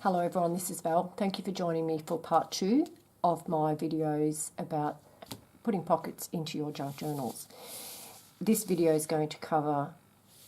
Hello everyone, this is Val. Thank you for joining me for part 2 of my videos about putting pockets into your junk journals. This video is going to cover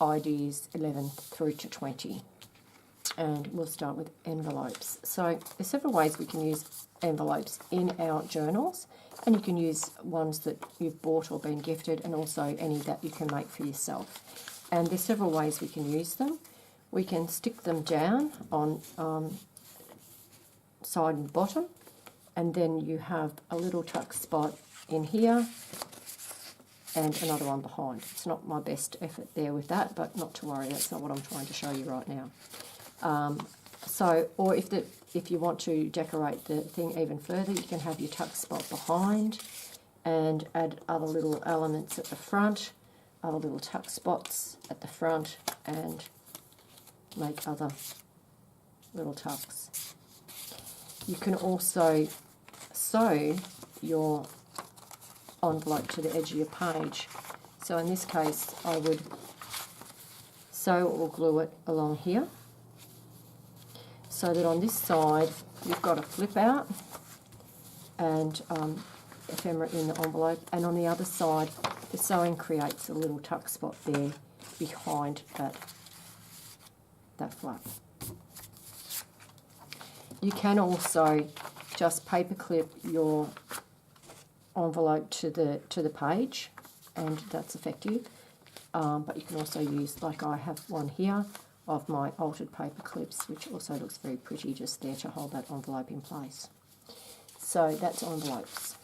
ideas 11 through to 20, and we'll start with envelopes. So there's several ways we can use envelopes in our journals, and you can use ones that you've bought or been gifted, and also any that you can make for yourself. And there's several ways we can use them. We can stick them down on side and bottom, and then you have a little tuck spot in here and another one behind. It's not my best effort there with that, but not to worry, that's not what I'm trying to show you right now. Or if you want to decorate the thing even further, you can have your tuck spot behind and add other little elements at the front, other little tuck spots at the front, and make other little tucks. You can also sew your envelope to the edge of your page. So in this case, I would sew or glue it along here, so that on this side you've got a flip out and ephemera in the envelope, and on the other side the sewing creates a little tuck spot there behind that flap. You can also just paper clip your envelope to the page, and that's effective. But you can also use, like I have one here of my altered paper clips, which also looks very pretty just there to hold that envelope in place. So that's envelopes.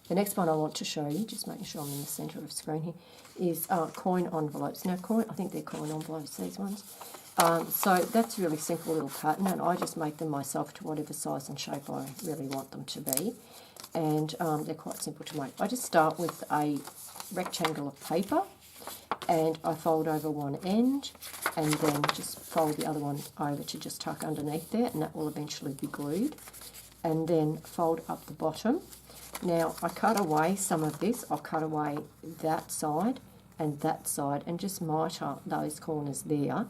The next one I want to show you, just making sure I'm in the centre of the screen here, is coin envelopes. Now, I think they're coin envelopes, these ones. So that's a really simple little pattern, and I just make them myself to whatever size and shape I really want them to be. And they're quite simple to make. I just start with a rectangle of paper, and I fold over one end, and then just fold the other one over to just tuck underneath there, and that will eventually be glued. And then fold up the bottom. Now, I cut away some of this. I'll cut away that side, and just mitre those corners there.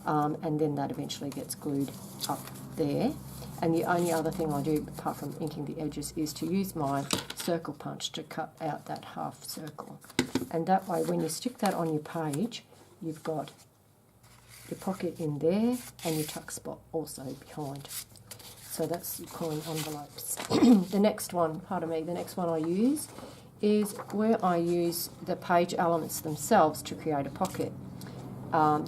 And then that eventually gets glued up there. And the only other thing I do, apart from inking the edges, is to use my circle punch to cut out that half circle. And that way, when you stick that on your page, you've got your pocket in there and your tuck spot also behind. So that's coin envelopes. The next one I use is where I use the page elements themselves to create a pocket.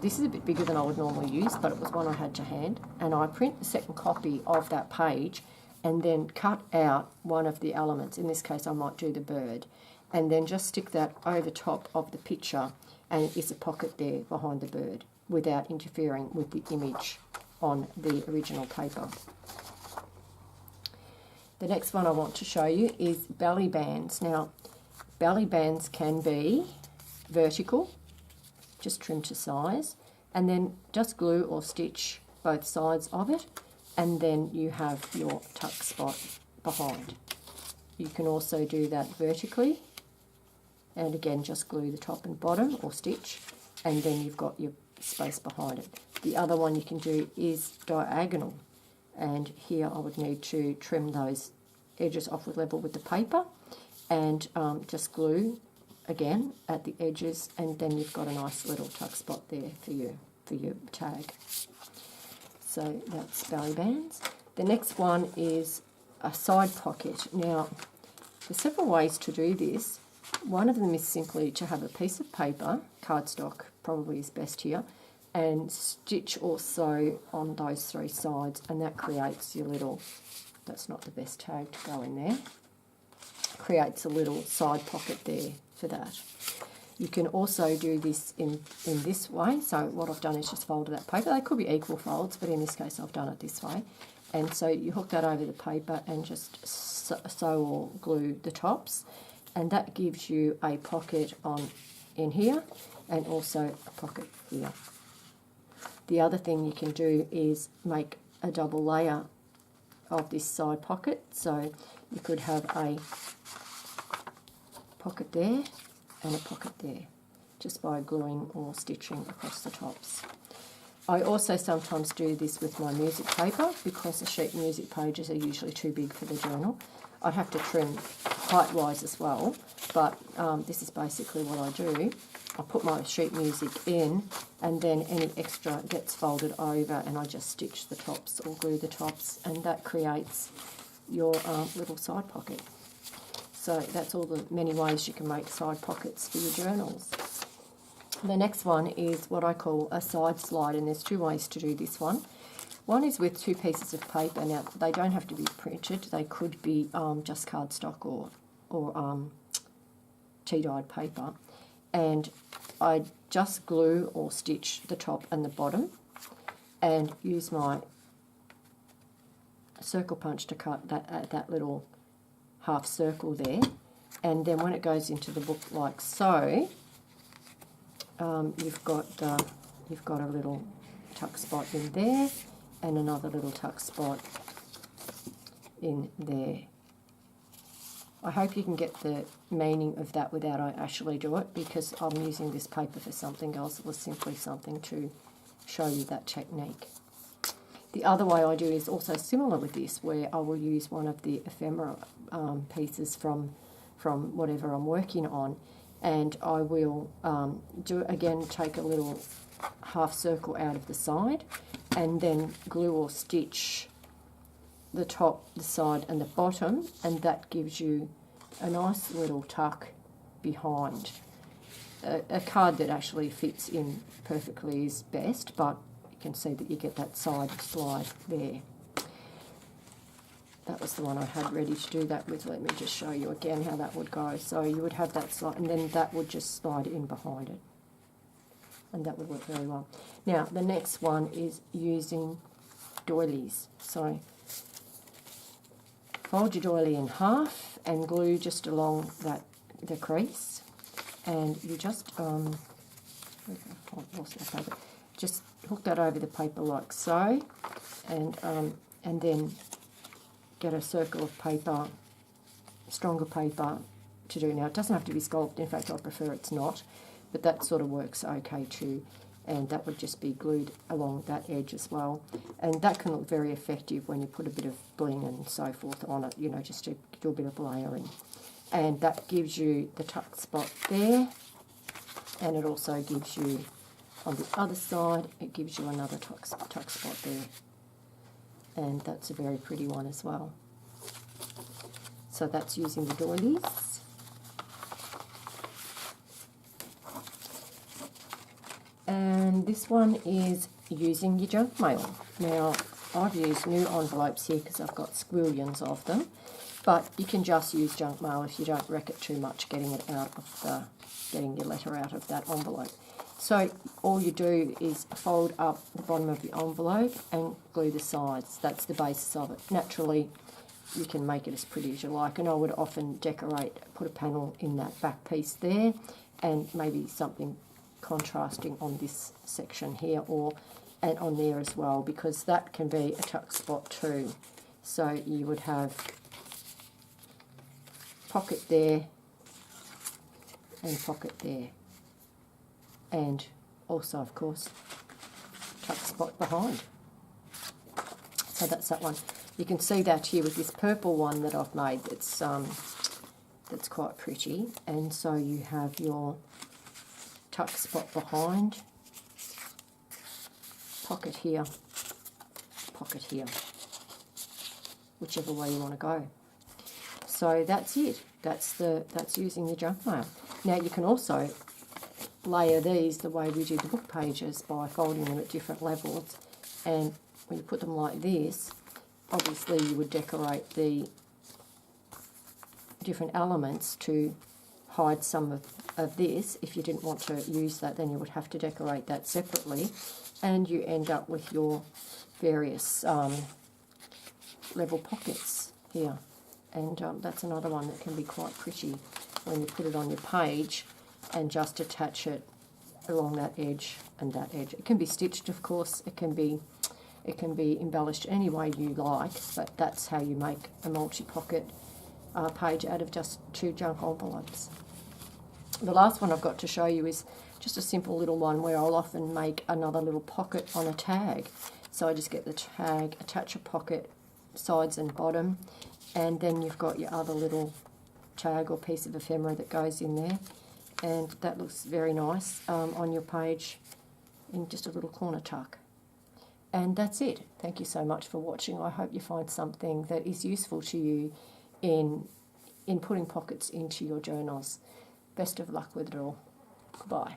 This is a bit bigger than I would normally use, but it was one I had to hand, and I print the second copy of that page and then cut out one of the elements. In this case I might do the bird, and then just stick that over top of the picture, and it is a pocket there behind the bird without interfering with the image on the original paper. The next one I want to show you is belly bands. Now, belly bands can be vertical, just trim to size, and then just glue or stitch both sides of it, and then you have your tuck spot behind. You can also do that vertically, and again just glue the top and bottom or stitch, and then you've got your space behind it. The other one you can do is diagonal, and here I would need to trim those edges off with level with the paper, and just glue again at the edges, and then you've got a nice little tuck spot there for your tag. So that's belly bands. The next one is a side pocket. Now, there's several ways to do this. One of them is simply to have a piece of paper, cardstock probably is best here, and stitch or sew on those three sides, and that creates your little, that's not the best tag to go in there, creates a little side pocket there for that. You can also do this in this way. So what I've done is just folded that paper. They could be equal folds, but in this case I've done it this way. And so you hook that over the paper and just sew or glue the tops, and that gives you a pocket in here and also a pocket here. The other thing you can do is make a double layer of this side pocket. So you could have a pocket there and a pocket there, just by gluing or stitching across the tops. I also sometimes do this with my music paper because the sheet music pages are usually too big for the journal. I have to trim height-wise as well, but this is basically what I do. I put my sheet music in, and then any extra gets folded over, and I just stitch the tops or glue the tops, and that creates your little side pocket. So that's all the many ways you can make side pockets for your journals. The next one is what I call a side slide, and there's two ways to do this one. One is with two pieces of paper. Now, they don't have to be printed. They could be just cardstock or tea-dyed paper. And I just glue or stitch the top and the bottom and use my circle punch to cut that little half circle there. And then when it goes into the book like so, you've got a little tuck spot in there, and another little tuck spot in there. I hope you can get the meaning of that without I actually do it, because I'm using this paper for something else. It was simply something to show you that technique. The other way I do is also similar with this, where I will use one of the ephemera pieces from whatever I'm working on, and I will take a little half circle out of the side, and then glue or stitch the top, the side and the bottom, and that gives you a nice little tuck behind. A card that actually fits in perfectly is best, but you can see that you get that side slide there. That was the one I had ready to do that with. Let me just show you again how that would go. So you would have that slide, and then that would just slide in behind it, and that would work very well. Now, the next one is using doilies. So fold your doily in half and glue just along the crease, and you just just hook that over the paper like so, and then get a circle of paper, stronger paper to do. Now, it doesn't have to be scalloped. In fact, I prefer it's not, but that sort of works okay too. And that would just be glued along that edge as well. And that can look very effective when you put a bit of bling and so forth on it, just to do a bit of layering. And that gives you the tuck spot there, and it also gives you, on the other side, it gives you another tuck spot there. And that's a very pretty one as well. So that's using the doilies. And this one is using your junk mail. Now, I've used new envelopes here because I've got squillions of them, but you can just use junk mail if you don't wreck it too much getting your letter out of that envelope. So all you do is fold up the bottom of the envelope and glue the sides. That's the basis of it. Naturally, you can make it as pretty as you like, and I would often put a panel in that back piece there, and maybe something contrasting on this section here and on there as well, because that can be a tuck spot too. So you would have pocket there and pocket there, and also, of course, tuck spot behind. So that's that one. You can see that here with this purple one that I've made that's quite pretty. And so you have your tuck spot behind, pocket here, whichever way you want to go. So that's it. That's using the junk mail. Now you can also layer these the way we do the book pages by folding them at different levels, and when you put them like this, obviously you would decorate the different elements to hide some of this. If you didn't want to use that, then you would have to decorate that separately, and you end up with your various level pockets here. And that's another one that can be quite pretty when you put it on your page and just attach it along that edge and that edge. It can be stitched, of course. It can be embellished any way you like, but that's how you make a multi-pocket page out of just two junk envelopes. The last one I've got to show you is just a simple little one where I'll often make another little pocket on a tag. So I just get the tag, attach a pocket sides and bottom, and then you've got your other little tag or piece of ephemera that goes in there, and that looks very nice on your page in just a little corner tuck. And that's it. Thank you so much for watching. I hope you find something that is useful to you in putting pockets into your journals. Best of luck with it all. Goodbye.